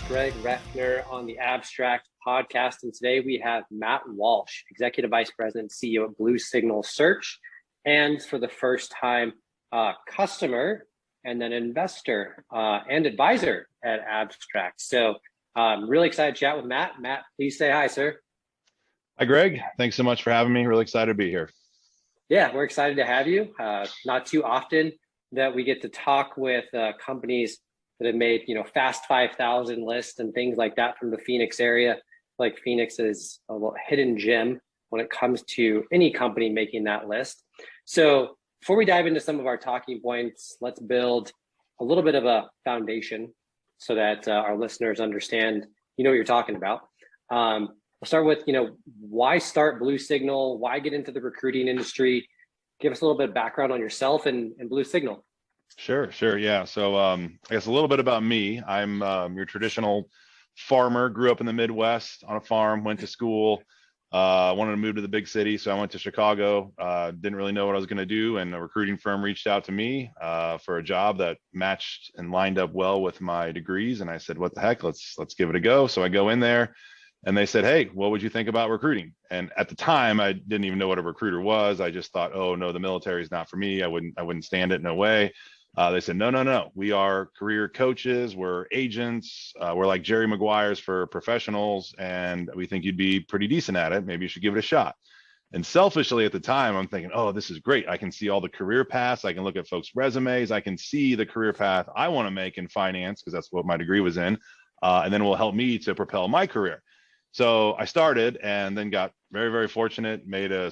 Greg Reffner on the Abstract podcast, and today we have Matt Walsh, Executive Vice President, CEO at Blue Signal Search, and for the first time, customer and then investor and advisor at Abstract. So I'm really excited to chat with Matt. Matt, please say hi, sir. Hi, Greg. Thanks so much for having me. Really excited to be here. Yeah, we're excited to have you. Not too often that we get to talk with companies that have made, Fast 5,000 lists and things like that from the Phoenix area. Like Phoenix is a little hidden gem when it comes to any company making that list. So before we dive into some of our talking points, let's build a little bit of a foundation so that our listeners understand, what you're talking about. We'll start with, why start Blue Signal? Why get into the recruiting industry? Give us a little bit of background on yourself and Blue Signal. Sure. Yeah. So I guess a little bit about me. I'm your traditional farmer, grew up in the Midwest on a farm, went to school, wanted to move to the big city. So I went to Chicago, didn't really know what I was going to do. And a recruiting firm reached out to me for a job that matched and lined up well with my degrees. And I said, what the heck, let's give it a go. So I go in there and they said, hey, what would you think about recruiting? And at the time, I didn't even know what a recruiter was. I just thought, oh no, the military is not for me. I wouldn't stand it. No way. They said, no. We are career coaches. We're agents. We're like Jerry Maguires for professionals. And we think you'd be pretty decent at it. Maybe you should give it a shot. And selfishly at the time, I'm thinking, oh, this is great. I can see all the career paths. I can look at folks' resumes. I can see the career path I want to make in finance because that's what my degree was in. And then it will help me to propel my career. So I started and then got very, very fortunate,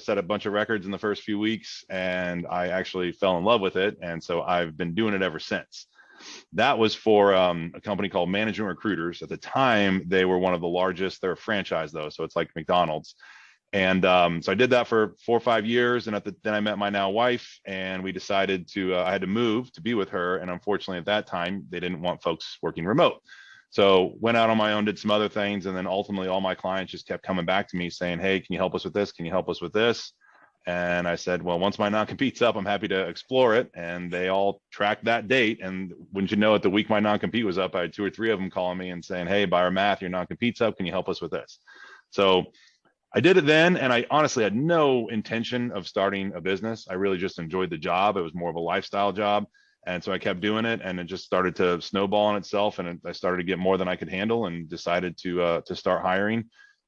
set a bunch of records in the first few weeks, and I actually fell in love with it. And so I've been doing it ever since. That was for a company called Management Recruiters. At the time, they were one of the largest. They're a franchise though, so it's like McDonald's. And so I did that for 4 or 5 years. And then I met my now wife, and we decided I had to move to be with her. And unfortunately at that time, they didn't want folks working remote. So went out on my own, did some other things. And then ultimately all my clients just kept coming back to me saying, hey, can you help us with this? Can you help us with this? And I said, well, once my non-compete's up, I'm happy to explore it. And they all tracked that date. And wouldn't you know it, the week my non-compete was up, I had 2 or 3 of them calling me and saying, hey, by our math, your non-compete's up. Can you help us with this? So I did it then. And I honestly had no intention of starting a business. I really just enjoyed the job. It was more of a lifestyle job. And so I kept doing it, and it just started to snowball on itself. And I started to get more than I could handle, and decided to start hiring.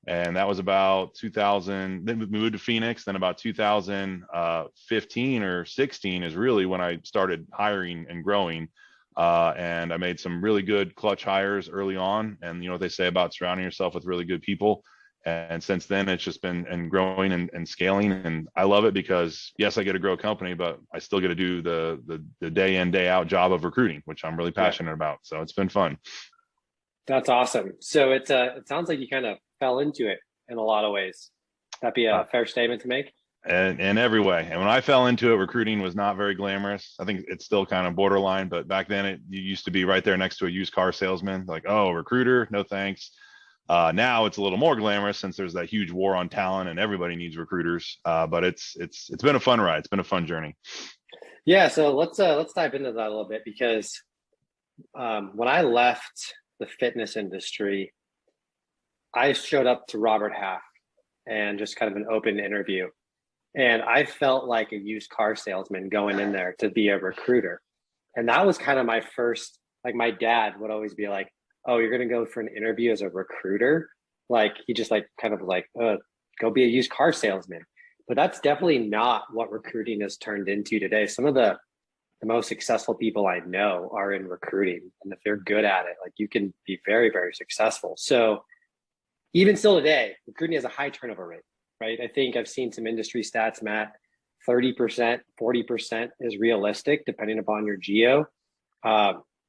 And that was about 2000. Then we moved to Phoenix. Then about 2015 or 16 is really when I started hiring and growing. And I made some really good clutch hires early on. And you know what they say about surrounding yourself with really good people. And since then, it's just been growing and scaling. And I love it because, yes, I get to grow a company, but I still get to do the day in, day out job of recruiting, which I'm really passionate about. So it's been fun. That's awesome. So it sounds like you kind of fell into it in a lot of ways. That'd be a fair statement to make. And in every way. And when I fell into it, recruiting was not very glamorous. I think it's still kind of borderline, but back then you used to be right there next to a used car salesman, like, oh, recruiter, no thanks. Now it's a little more glamorous since there's that huge war on talent and everybody needs recruiters. But it's been a fun ride. It's been a fun journey. Yeah. So let's dive into that a little bit, because when I left the fitness industry, I showed up to Robert Half and just kind of an open interview. And I felt like a used car salesman going in there to be a recruiter. And that was kind of my first, like my dad would always be like, oh, you're going to go for an interview as a recruiter? Like he just go be a used car salesman. But that's definitely not what recruiting has turned into today. Some of the most successful people I know are in recruiting. And if they're good at it, like you can be very, very successful. So even still today, recruiting has a high turnover rate, right? I think I've seen some industry stats, Matt, 30%, 40% is realistic depending upon your geo.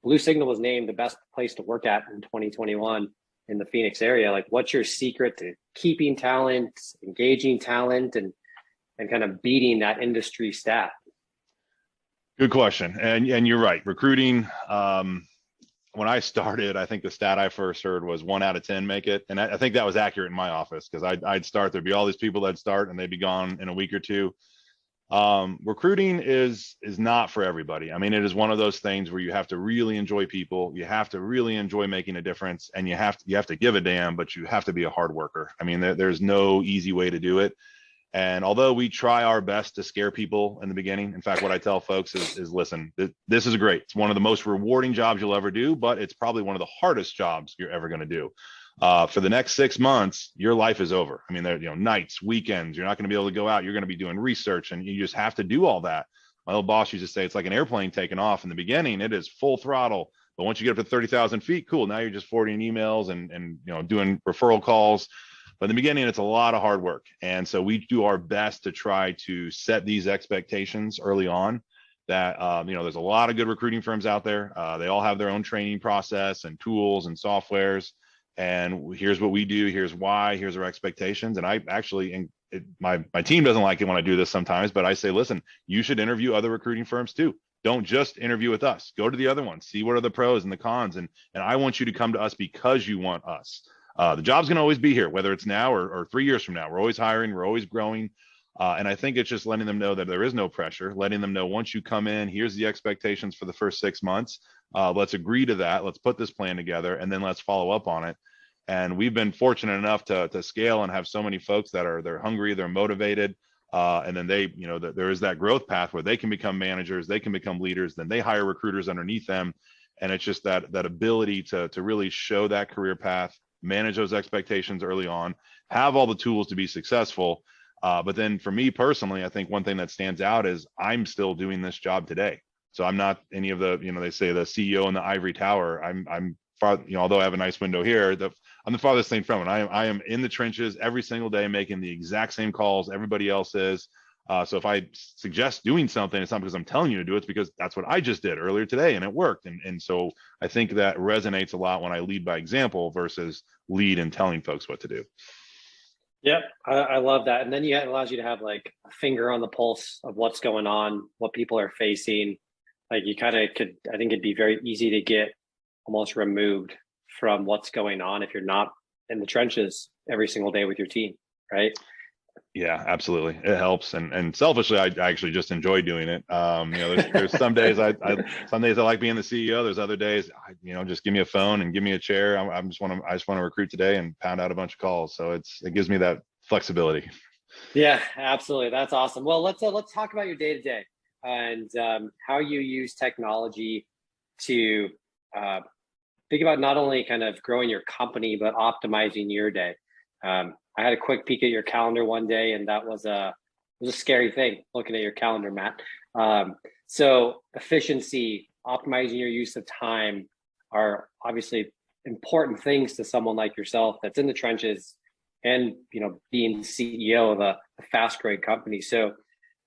Blue Signal was named the best place to work at in 2021 in the Phoenix area. Like, what's your secret to keeping talent, engaging talent, and kind of beating that industry stat? Good question. And you're right. Recruiting, when I started, I think the stat I first heard was 1 out of 10 make it. And I think that was accurate in my office, because I'd start, there'd be all these people that'd start and they'd be gone in a week or two. Recruiting is not for everybody. I mean, it is one of those things where you have to really enjoy people, you have to really enjoy making a difference, and you have to give a damn, but you have to be a hard worker. I mean, there's no easy way to do it. And although we try our best to scare people in the beginning, in fact, what I tell folks is listen, this is great. It's one of the most rewarding jobs you'll ever do, but it's probably one of the hardest jobs you're ever going to do. For the next 6 months, your life is over. I mean, there, nights, weekends, you're not going to be able to go out. You're going to be doing research, and you just have to do all that. My old boss used to say it's like an airplane taking off. In the beginning, it is full throttle, but once you get up to 30,000 feet, cool. Now you're just forwarding emails and doing referral calls. But in the beginning, it's a lot of hard work. And so we do our best to try to set these expectations early on that, there's a lot of good recruiting firms out there. They all have their own training process and tools and softwares. And here's what we do. Here's why. Here's our expectations. And I actually, my team doesn't like it when I do this sometimes, but I say, listen, you should interview other recruiting firms too. Don't just interview with us. Go to the other ones. See what are the pros and the cons. And I want you to come to us because you want us. The job's going to always be here, whether it's now or 3 years from now. We're always hiring. We're always growing. And I think it's just letting them know that there is no pressure, letting them know once you come in, here's the expectations for the first 6 months. Let's agree to that. Let's put this plan together, and then let's follow up on it. And we've been fortunate enough to scale and have so many folks that they're hungry, they're motivated. And then there is that growth path where they can become managers, they can become leaders, then they hire recruiters underneath them. And it's just that ability to really show that career path, manage those expectations early on, have all the tools to be successful. But then for me personally, I think one thing that stands out is I'm still doing this job today. So I'm not any of the, they say the CEO in the ivory tower. I'm far, although I have a nice window here, I'm the farthest thing from it. I am in the trenches every single day, making the exact same calls everybody else is. So if I suggest doing something, it's not because I'm telling you to do it, it's because that's what I just did earlier today and it worked. And so I think that resonates a lot when I lead by example versus lead in telling folks what to do. Yep, I love that. And then it allows you to have like a finger on the pulse of what's going on, what people are facing. Like you kind of could, I think it'd be very easy to get almost removed from what's going on if you're not in the trenches every single day with your team, right? Yeah, absolutely. It helps. And selfishly, I actually just enjoy doing it. There's some days I like being the CEO. There's other days, just give me a phone and give me a chair. I just want to recruit today and pound out a bunch of calls. So it gives me that flexibility. Yeah, absolutely. That's awesome. Well, let's talk about your day to day and how you use technology to think about not only kind of growing your company, but optimizing your day. I had a quick peek at your calendar one day, and that was a scary thing looking at your calendar, Matt. So efficiency, optimizing your use of time are obviously important things to someone like yourself that's in the trenches and, being CEO of a fast growing company. So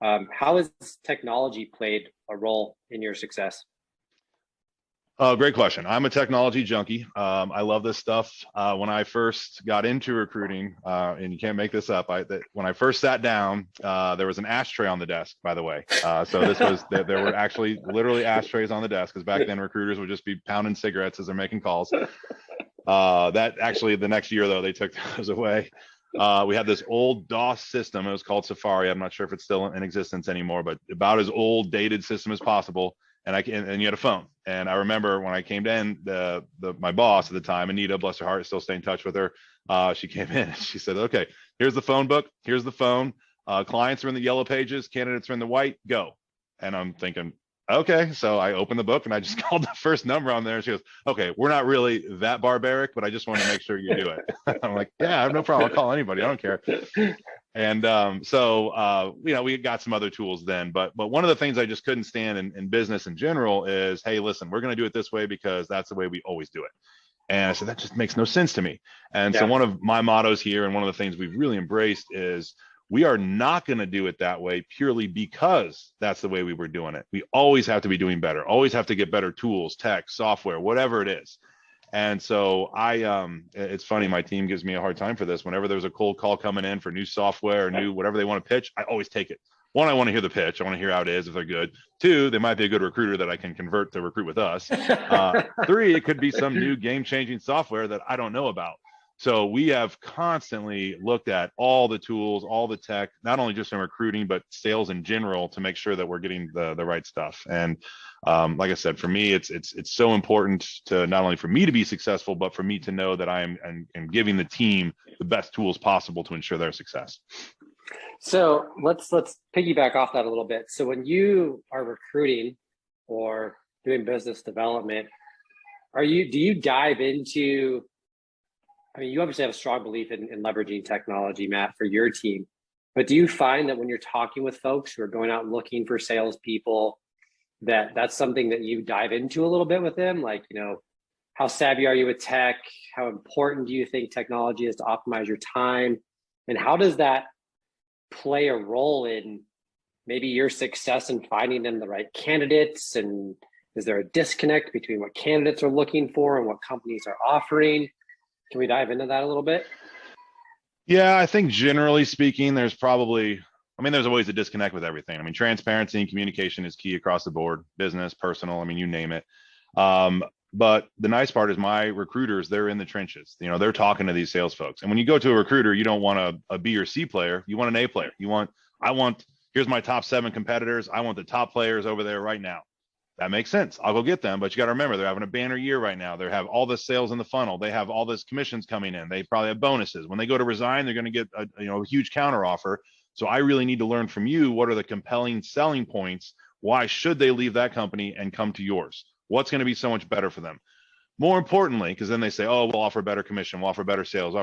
how has technology played a role in your success? Great question. I'm a technology junkie. I love this stuff. When I first got into recruiting, and you can't make this up, when I first sat down, there was an ashtray on the desk, by the way. So there were actually literally ashtrays on the desk, because back then recruiters would just be pounding cigarettes as they're making calls. That actually, the next year though, they took those away. We had this old DOS system. It was called Safari. I'm not sure if it's still in existence anymore, but about as old, dated system as possible. And you had a phone. And I remember when I came in, my boss at the time, Anita, bless her heart, still stay in touch with her. She came in and she said, okay, here's the phone book. Here's the phone. Clients are in the yellow pages. Candidates are in the white. Go. And I'm thinking, okay. So I opened the book and I just called the first number on there. And she goes, okay, we're not really that barbaric, but I just want to make sure you do it. I'm like, yeah, I have no problem. I'll call anybody. I don't care. And we got some other tools then, but one of the things I just couldn't stand in business in general is, hey, listen, we're going to do it this way because that's the way we always do it. And I said, that just makes no sense to me. And so one of my mottos here, and one of the things we've really embraced, is we are not going to do it that way purely because that's the way we were doing it. We always have to be doing better, always have to get better tools, tech, software, whatever it is. And so it's funny, my team gives me a hard time for this. Whenever there's a cold call coming in for new software or new whatever they want to pitch, I always take it. One, I want to hear the pitch. I want to hear how it is, if they're good. Two, they might be a good recruiter that I can convert to recruit with us. Three, it could be some new game-changing software that I don't know about. So we have constantly looked at all the tools, all the tech, not only just in recruiting, but sales in general, to make sure that we're getting the right stuff. And like I said, for me, it's so important to not only for me to be successful, but for me to know that I'm giving the team the best tools possible to ensure their success. So let's piggyback off that a little bit. So when you are recruiting or doing business development, do you dive into, I mean, you obviously have a strong belief in leveraging technology, Matt, for your team, but do you find that when you're talking with folks who are going out looking for salespeople, that's something that you dive into a little bit with them? Like, how savvy are you with tech? How important do you think technology is to optimize your time? And how does that play a role in maybe your success in finding them the right candidates? And is there a disconnect between what candidates are looking for and what companies are offering? Can we dive into that a little bit? Yeah, I think generally speaking, there's always a disconnect with everything. I mean, transparency and communication is key across the board, business, personal, I mean, you name it. But the nice part is my recruiters, they're in the trenches. They're talking to these sales folks. And when you go to a recruiter, you don't want a B or C player. You want an A player. Here's my top 7 competitors. I want the top players over there right now. That makes sense. I'll go get them. But you got to remember, they're having a banner year right now. They have all the sales in the funnel. They have all this commissions coming in. They probably have bonuses. When they go to resign, they're going to get a huge counter offer. So I really need to learn from you, what are the compelling selling points? Why should they leave that company and come to yours? What's going to be so much better for them? More importantly, because then they say, oh, we'll offer better commission, we'll offer better sales,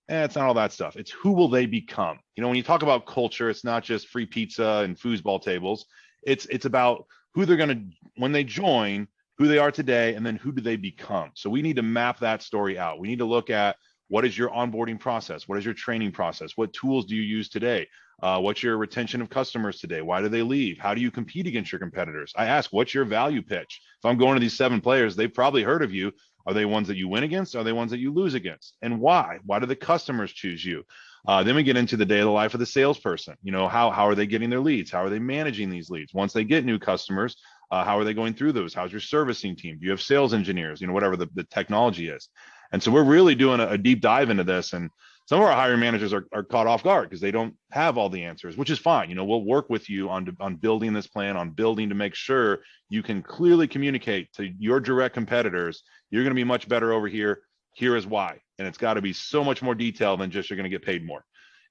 it's not all that stuff. It's who will they become? When you talk about culture, it's not just free pizza and foosball tables. It's about who they're going to, when they join, who they are today, and then who do they become? So we need to map that story out. We need to look at, what is your onboarding process? What is your training process? What tools do you use today? What's your retention of customers today? Why do they leave? How do you compete against your competitors? I ask, what's your value pitch? If I'm going to these 7 players, they've probably heard of you. Are they ones that you win against? Are they ones that you lose against? And why? Why do the customers choose you? Then we get into the day of the life of the salesperson. How are they getting their leads? How are they managing these leads? Once they get new customers, how are they going through those? How's your servicing team? Do you have sales engineers? Whatever the technology is. And so we're really doing a deep dive into this. And some of our hiring managers are caught off guard because they don't have all the answers, which is fine. We'll work with you on building this plan, on building to make sure you can clearly communicate to your direct competitors, you're going to be much better over here. Here is why. And it's got to be so much more detailed than just you're going to get paid more.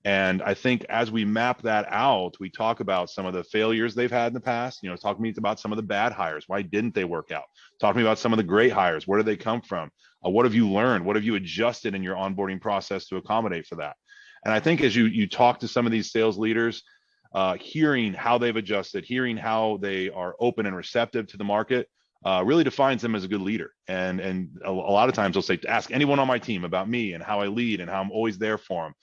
And I think as we map that out, we talk about some of the failures they've had in the past. Talk to me about some of the bad hires. Why didn't they work out? Talk to me about some of the great hires. Where did they come from? What have you learned? What have you adjusted in your onboarding process to accommodate for that? And I think as you talk to some of these sales leaders, hearing how they've adjusted, hearing how they are open and receptive to the market, really defines them as a good leader. And a lot of times they'll say, ask anyone on my team about me and how I lead and how I'm always there for them.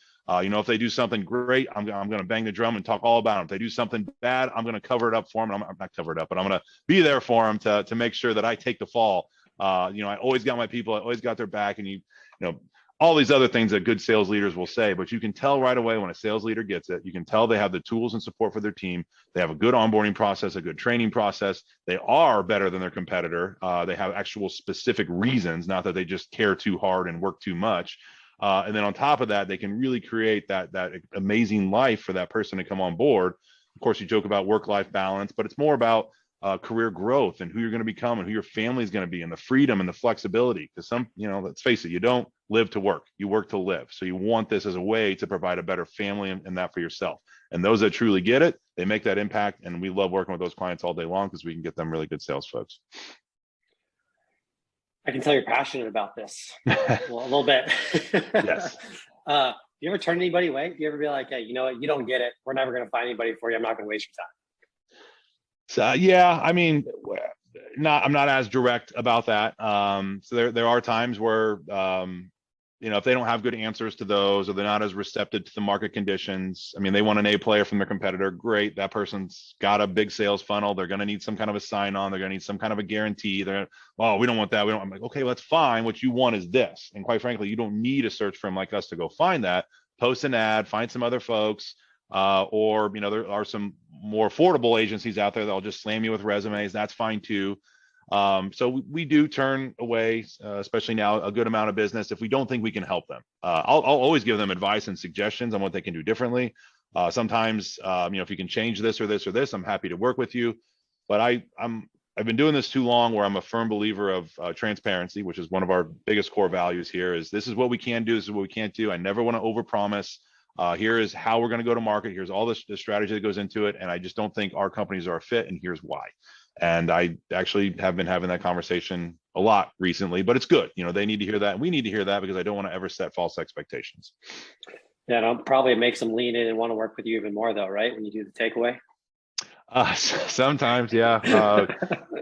If they do something great, I'm going to bang the drum and talk all about them. If they do something bad, I'm going to cover it up for them. I'm not cover it up, but I'm going to be there for them to make sure that I take the fall. I always got my people. I always got their back. And all these other things that good sales leaders will say, but you can tell right away when a sales leader gets it. You can tell they have the tools and support for their team. They have a good onboarding process, a good training process. They are better than their competitor. They have actual specific reasons, not that they just care too hard and work too much. And then on top of that, they can really create that amazing life for that person to come on board. Of course, you joke about work-life balance, but it's more about career growth and who you're going to become and who your family is going to be and the freedom and the flexibility. Because let's face it, you don't live to work, you work to live. So you want this as a way to provide a better family and that for yourself. And those that truly get it, they make that impact. And we love working with those clients all day long because we can get them really good sales folks. I can tell you're passionate about this a little bit. Yes. You ever turn anybody away? Do you ever be like, hey, you know what? You don't get it. We're never going to find anybody for you. I'm not going to waste your time. So, yeah, I mean, I'm not as direct about that. So there are times where, if they don't have good answers to those, or they're not as receptive to the market conditions. I mean, they want an A player from their competitor. Great. That person's got a big sales funnel. They're going to need some kind of a sign on. They're going to need some kind of a guarantee. We don't want that. I'm like, okay, well, that's fine. What you want is this. And quite frankly, you don't need a search firm like us to go find that. Post an ad, find some other folks. Or there are some more affordable agencies out there that'll just slam you with resumes. That's fine too. So we do turn away, especially now, a good amount of business if we don't think we can help them. I'll always give them advice and suggestions on what they can do differently. Sometimes, if you can change this or this or this, I'm happy to work with you. But I've been doing this too long, where I'm a firm believer of transparency, which is one of our biggest core values here. Is this is what we can do, this is what we can't do. I never want to overpromise. Here is how we're going to go to market. Here's all the strategy that goes into it. And I just don't think our companies are a fit, and here's why. And I actually have been having that conversation a lot recently, but it's good. They need to hear that, and we need to hear that, because I don't want to ever set false expectations. Yeah, it'll probably makes them lean in and want to work with you even more, though, right? When you do the takeaway. Sometimes, yeah.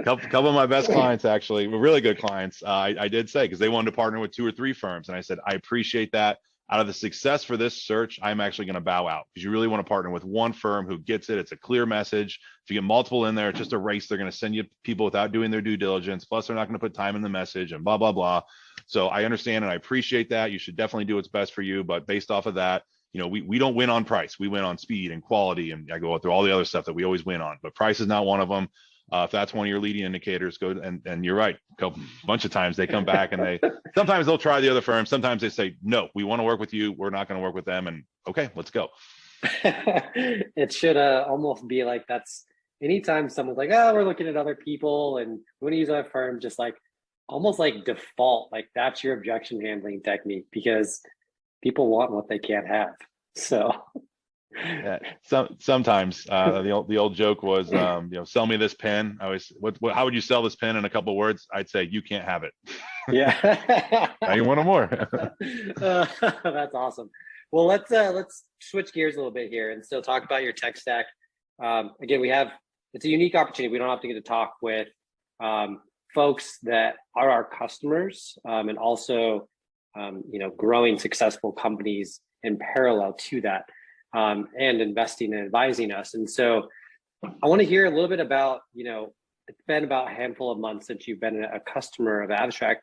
Couple of my best clients actually were really good clients. I did say, because they wanted to partner with 2 or 3 firms, and I said, I appreciate that. Out of the success for this search, I'm actually going to bow out, because you really want to partner with one firm who gets it. It's a clear message. If you get multiple in there, it's just a race. They're going to send you people without doing their due diligence. Plus, they're not going to put time in the message and blah, blah, blah. So I understand and I appreciate that. You should definitely do what's best for you. But based off of that, we don't win on price. We win on speed and quality. And I go through all the other stuff that we always win on. But price is not one of them. If that's one of your leading indicators, go and you're right. A bunch of times they come back and sometimes they'll try the other firm. Sometimes they say, no, we want to work with you. We're not going to work with them. And okay, let's go. It should almost be like, that's anytime someone's like, oh, we're looking at other people and we want to use our firm, just like almost like default, like that's your objection handling technique, because people want what they can't have. So yeah, sometimes the old joke was, sell me this pen. I always, how would you sell this pen in a couple of words? I'd say, you can't have it. Yeah. Now you want more. That's awesome. Well, let's switch gears a little bit here and still talk about your tech stack. Again, it's a unique opportunity. We don't have to get to talk with folks that are our customers, and also growing successful companies in parallel to that. And investing and advising us. And so I want to hear a little bit about, it's been about a handful of months since you've been a customer of Abstract,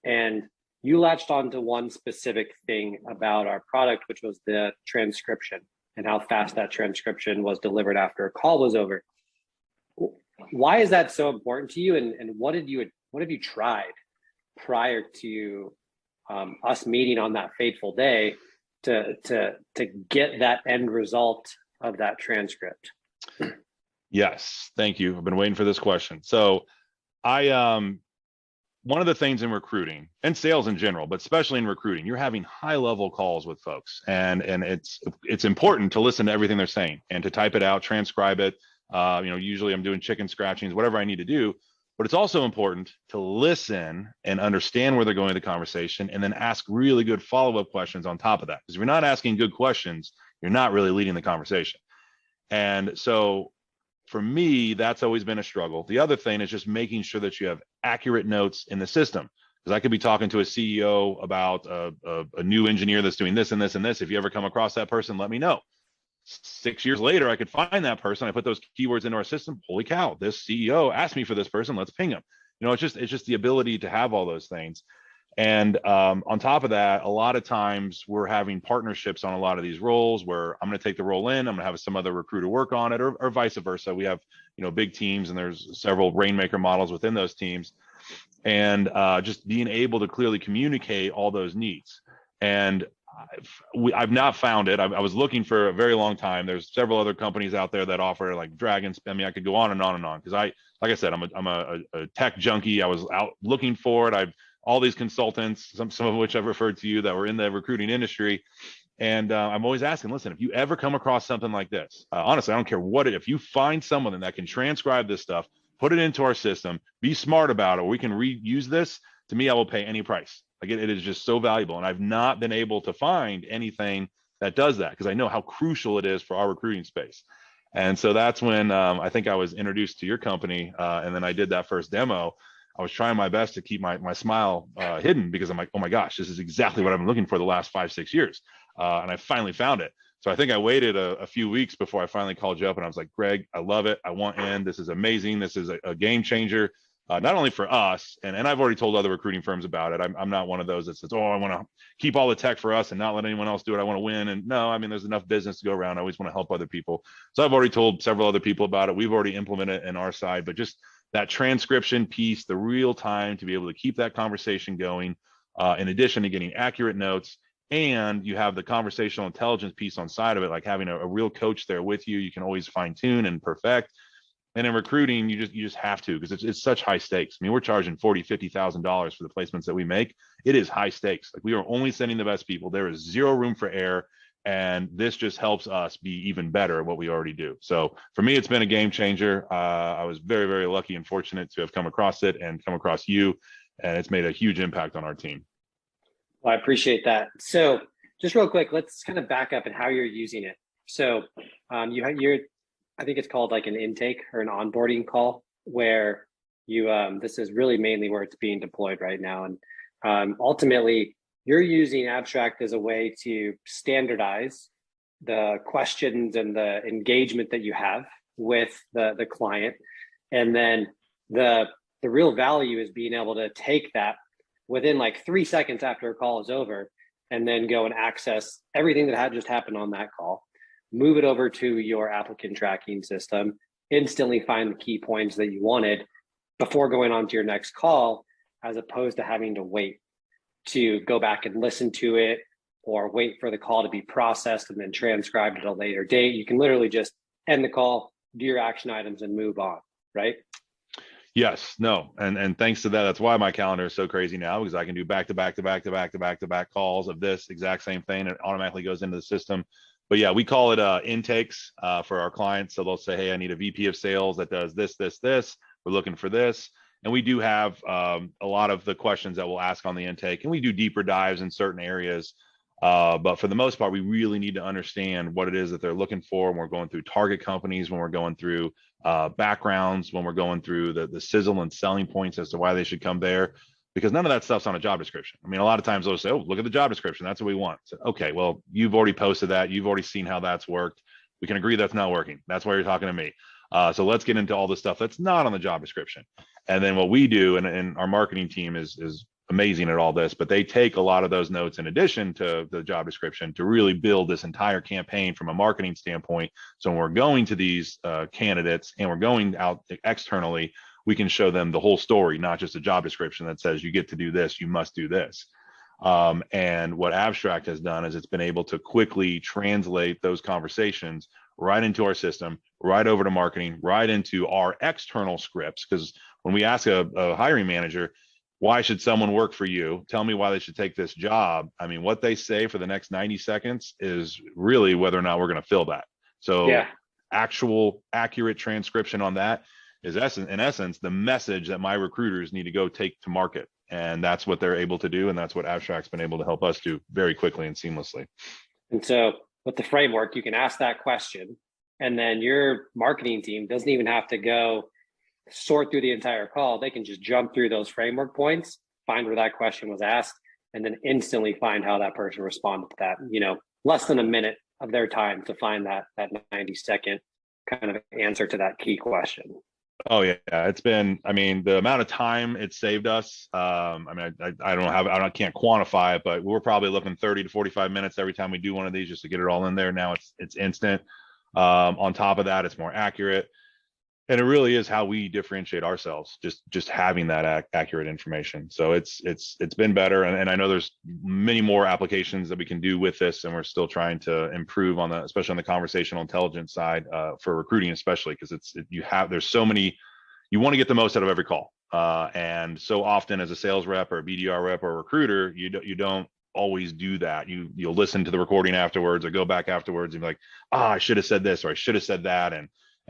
and you latched onto one specific thing about our product, which was the transcription and how fast that transcription was delivered after a call was over. Why is that so important to you? And what have you tried prior to us meeting on that fateful day to get that end result of that transcript? Yes, thank you. I've been waiting for this question. So one of the things in recruiting and sales in general, but especially in recruiting, you're having high level calls with folks, and it's important to listen to everything they're saying and to type it out, transcribe it. Usually I'm doing chicken scratchings, whatever I need to do. But it's also important to listen and understand where they're going with the conversation, and then ask really good follow-up questions on top of that. Because if you're not asking good questions, you're not really leading the conversation. And so for me, that's always been a struggle. The other thing is just making sure that you have accurate notes in the system. Because I could be talking to a CEO about a new engineer that's doing this and this and this. If you ever come across that person, let me know. 6 years later, I could find that person. I put those keywords into our system. Holy cow, this CEO asked me for this person. Let's ping him. It's just the ability to have all those things. And on top of that, a lot of times we're having partnerships on a lot of these roles where I'm going to take the role in, I'm going to have some other recruiter work on it, or vice versa. We have, big teams, and there's several rainmaker models within those teams. And just being able to clearly communicate all those needs. And I've not found it. I was looking for a very long time. There's several other companies out there that offer like Dragons. I mean, I could go on and on and on, because like I said, I'm a tech junkie. I was out looking for it. I've all these consultants, some of which I've referred to you, that were in the recruiting industry. And I'm always asking, listen, if you ever come across something like this, honestly, I don't care if you find someone that can transcribe this stuff, put it into our system, be smart about it, or we can reuse this, to me, I will pay any price. Like it is just so valuable. And I've not been able to find anything that does that, because I know how crucial it is for our recruiting space. And so that's when I think I was introduced to your company. And then I did that first demo. I was trying my best to keep my smile hidden, because I'm like, oh my gosh, this is exactly what I've been looking for the last 5-6 years. And I finally found it. So I think I waited a few weeks before I finally called you up, and I was like, Greg, I love it. I want in. This is amazing. This is a game changer. Not only for us, and I've already told other recruiting firms about it. I'm not one of those that says, oh, I want to keep all the tech for us and not let anyone else do it. I want to win. And no, I mean, there's enough business to go around. I always want to help other people. So I've already told several other people about it. We've already implemented it in our side, but just that transcription piece, the real time to be able to keep that conversation going, in addition to getting accurate notes. And you have the conversational intelligence piece on side of it, like having a real coach there with you. You can always fine tune and perfect. And in recruiting, you just have to, because it's such high stakes. I mean, we're charging $40,000-$50,000 for the placements that we make. It is high stakes. Like, we are only sending the best people. There is zero room for error. And this just helps us be even better at what we already do. So for me, it's been a game changer. I was very, very lucky and fortunate to have come across it and come across you. And it's made a huge impact on our team. Well, I appreciate that. So just real quick, let's kind of back up and how you're using it. So you're, I think it's called like an intake or an onboarding call, where you, this is really mainly where it's being deployed right now. And ultimately, you're using Abstract as a way to standardize the questions and the engagement that you have with the client. And then the real value is being able to take that within like 3 seconds after a call is over, and then go and access everything that had just happened on that call, move it over to your applicant tracking system, instantly find the key points that you wanted before going on to your next call, as opposed to having to wait to go back and listen to it, or wait for the call to be processed and then transcribed at a later date. You can literally just end the call, do your action items, and move on, right? Yes, no, and thanks to that, that's why my calendar is so crazy now, because I can do back to back to back to back to back to back calls of this exact same thing. It automatically goes into the system. But yeah, we call it intakes for our clients. So they'll say, hey, I need a VP of sales that does this, this, this. We're looking for this. And we do have a lot of the questions that we'll ask on the intake, and we do deeper dives in certain areas. But for the most part, we really need to understand what it is that they're looking for when we're going through target companies, when we're going through backgrounds, when we're going through the sizzle and selling points as to why they should come there, because none of that stuff's on a job description. I mean, a lot of times they'll say, oh, look at the job description. That's what we want. So, okay, well, you've already posted that. You've already seen how that's worked. We can agree that's not working. That's why you're talking to me. So let's get into all the stuff that's not on the job description. And then what we do, and our marketing team is amazing at all this, but they take a lot of those notes in addition to the job description to really build this entire campaign from a marketing standpoint. So when we're going to these candidates and we're going out externally, we can show them the whole story, not just a job description that says you get to do this, you must do this. And what Abstract has done is it's been able to quickly translate those conversations right into our system, right over to marketing, right into our external scripts. Because when we ask a hiring manager, why should someone work for you? Tell me why they should take this job. I mean, what they say for the next 90 seconds is really whether or not we're going to fill that. So yeah, actual accurate transcription on that is in essence the message that my recruiters need to go take to market. And that's what they're able to do. And that's what Abstract's been able to help us do very quickly and seamlessly. And so with the framework, you can ask that question, and then your marketing team doesn't even have to go sort through the entire call. They can just jump through those framework points, find where that question was asked, and then instantly find how that person responded to that. You know, less than a minute of their time to find that 90-second kind of answer to that key question. Oh yeah, it's been, I mean, the amount of time it saved us. I mean, I can't quantify it, but we're probably looking 30 to 45 minutes every time we do one of these just to get it all in there. Now it's instant. On top of that, it's more accurate. And it really is how we differentiate ourselves, just having that accurate information. So it's been better, and I know there's many more applications that we can do with this, and we're still trying to improve on especially on the conversational intelligence side for recruiting, especially because there's so many, you want to get the most out of every call, and so often as a sales rep or a BDR rep or a recruiter, you don't always do that. You'll listen to the recording afterwards or go back afterwards and be like, I should have said this or I should have said that,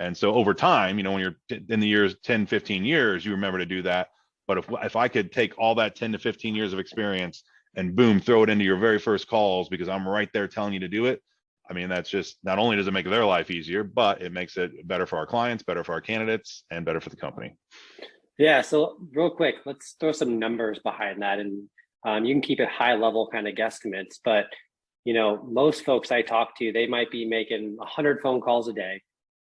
and so over time, you know, when you're in the years 10, 15 years, you remember to do that. But if I could take all that 10 to 15 years of experience and boom, throw it into your very first calls because I'm right there telling you to do it. I mean, that's just, not only does it make their life easier, but it makes it better for our clients, better for our candidates, and better for the company. Yeah. So real quick, let's throw some numbers behind that. And you can keep it high level kind of guesstimates. But, you know, most folks I talk to, they might be making 100 phone calls a day,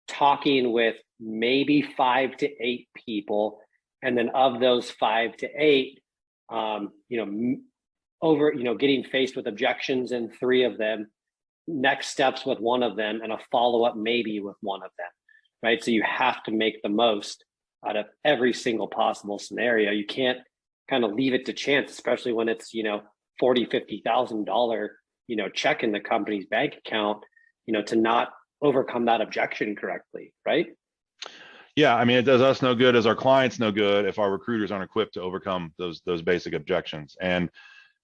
talking with maybe 5 to 8 people, and then of those 5 to 8, getting faced with objections in 3 of them, next steps with 1 of them, and a follow-up maybe with 1 of them, right? So you have to make the most out of every single possible scenario. You can't kind of leave it to chance, especially when it's, $40,000-$50,000, check in the company's bank account, to not overcome that objection correctly, right? Yeah, I mean, it does us no good as our clients no good if our recruiters aren't equipped to overcome those basic objections. And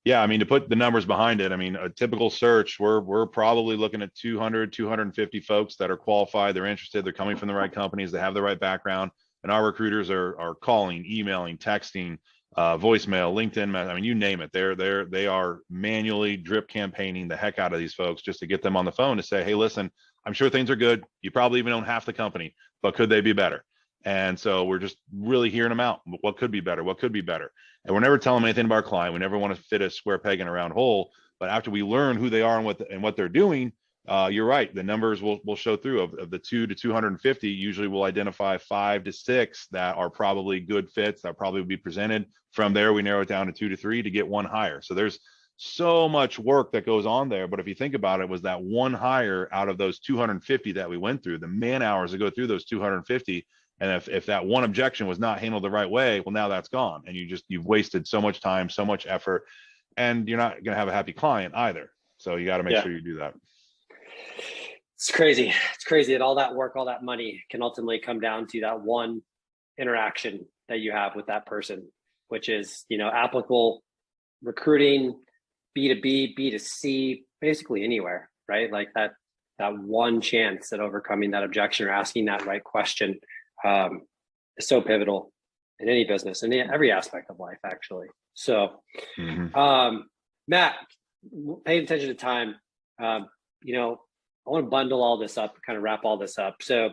yeah, I mean, to put the numbers behind it, I mean, a typical search, we're probably looking at 200, 250 folks that are qualified, they're interested, they're coming from the right companies, they have the right background, and our recruiters are calling, emailing, texting, voicemail, LinkedIn. I mean, you name it. They are manually drip campaigning the heck out of these folks just to get them on the phone to say, hey, listen, I'm sure things are good. You probably even own half the company, but could they be better? And so we're just really hearing them out. What could be better? What could be better? And we're never telling them anything about our client. We never want to fit a square peg in a round hole. But after we learn who they are and what they're doing, you're right. The numbers will show through. Of the 2 to 250, usually we'll identify 5 to 6 that are probably good fits that probably would be presented. From there, we narrow it down to 2 to 3 to get one hire. So there's so much work that goes on there. But if you think about it, was that one hire out of those 250 that we went through, the man hours to go through those 250. And if that one objection was not handled the right way, well, now that's gone. And you've wasted so much time, so much effort, and you're not going to have a happy client either. So you got to make sure you do that. It's crazy. It's crazy that all that work, all that money can ultimately come down to that one interaction that you have with that person, which is, applicable recruiting, B2B, B2C, basically anywhere, right? Like that one chance at overcoming that objection or asking that right question is so pivotal in any business, in every aspect of life, actually. So, Matt, paying attention to time, I want to bundle all this up, kind of wrap all this up. So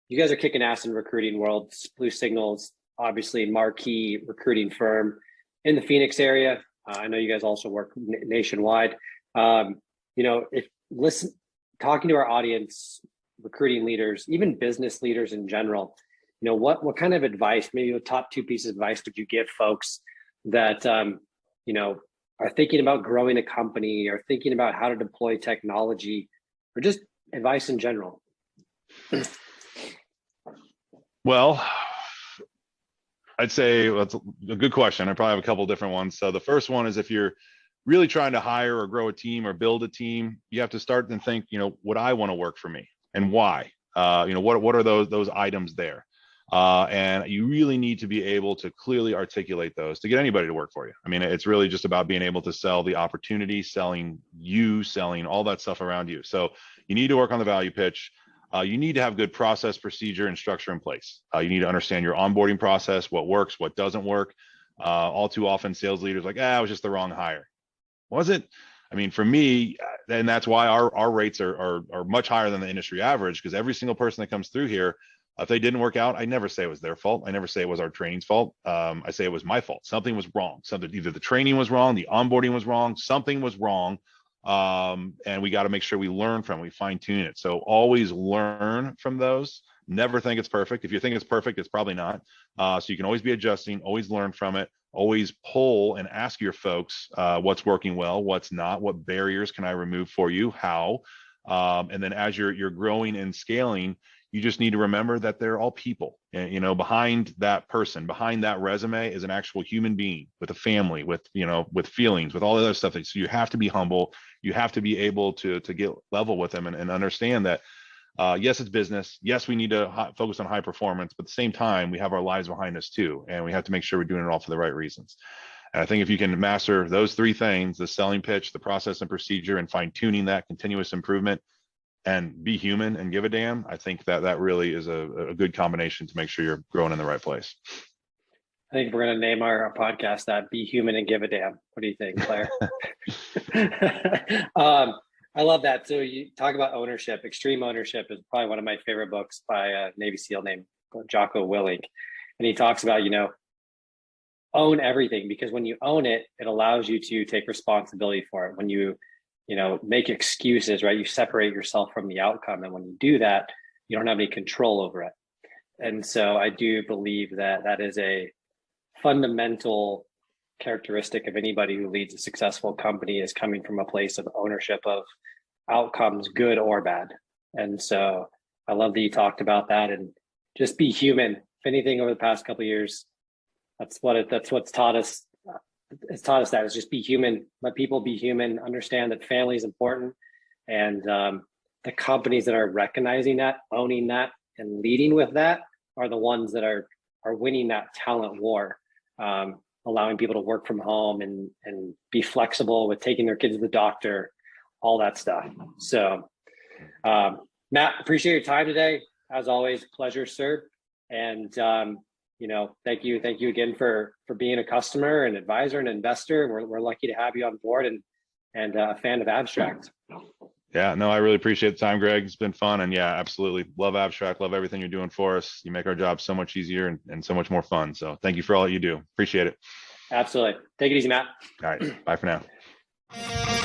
you guys are kicking ass in recruiting world. Blue Signals, obviously marquee recruiting firm in the Phoenix area. I know you guys also work nationwide. Talking to our audience, recruiting leaders, even business leaders in general, what kind of advice, maybe the top 2 pieces of advice would you give folks that, are thinking about growing a company or thinking about how to deploy technology or just advice in general? Well, I'd say that's a good question. I probably have a couple different ones. So the first one is, if you're really trying to hire or grow a team or build a team, you have to start and think, would I want to work for me and why? What are those items there? And you really need to be able to clearly articulate those to get anybody to work for you. I mean, it's really just about being able to sell the opportunity, selling all that stuff around you. So you need to work on the value pitch. You need to have good process, procedure, and structure in place. You need to understand your onboarding process, what works, what doesn't work. All too often, sales leaders it was just the wrong hire. Was it? I mean, for me, and that's why our rates are much higher than the industry average, because every single person that comes through here, if they didn't work out, I never say it was their fault. I never say it was our training's fault. I say it was my fault. Something was wrong. Either the training was wrong, the onboarding was wrong, something was wrong. And we got to make sure we learn from it, we fine tune it. So always learn from those. Never think it's perfect. If you think it's perfect, it's probably not. So you can always be adjusting, always learn from it, always poll and ask your folks what's working well, what's not, what barriers can I remove for you, how. And then as you're growing and scaling, you just need to remember that they're all people. And, behind that person, behind that resume is an actual human being with a family, with feelings, with all the other stuff. So you have to be humble. You have to be able to get level with them and understand that, yes, it's business. Yes, we need to focus on high performance, but at the same time, we have our lives behind us too. And we have to make sure we're doing it all for the right reasons. And I think if you can master those 3 things, the selling pitch, the process and procedure, and fine tuning that, continuous improvement, and be human and give a damn, I think that really is a good combination to make sure you're growing in the right place. I think we're going to name our podcast that, Be Human and Give a Damn. What do you think, Claire? I love that. So you talk about ownership. Extreme Ownership is probably one of my favorite books by a Navy SEAL named Jocko Willink. And he talks about, own everything, because when you own it, it allows you to take responsibility for it. When you make excuses, right? You separate yourself from the outcome. And when you do that, you don't have any control over it. And so I do believe that is a fundamental characteristic of anybody who leads a successful company, is coming from a place of ownership of outcomes, good or bad. And so I love that you talked about that, and just be human. anything over the past couple of years, that's what's taught us. It's taught us that is just be human, let people be human, understand that family is important. And the companies that are recognizing that, owning that, and leading with that are the ones that are winning that talent war, allowing people to work from home and be flexible with taking their kids to the doctor, all that stuff. So Matt, appreciate your time today. As always, pleasure, sir. And thank you again for being a customer and advisor and investor. We're lucky to have you on board and a fan of Abstract. Yeah, no, I really appreciate the time, Greg. It's been fun. And yeah, absolutely. Love Abstract. Love everything you're doing for us. You make our job so much easier and so much more fun. So thank you for all that you do. Appreciate it. Absolutely. Take it easy, Matt. All right. Bye for now.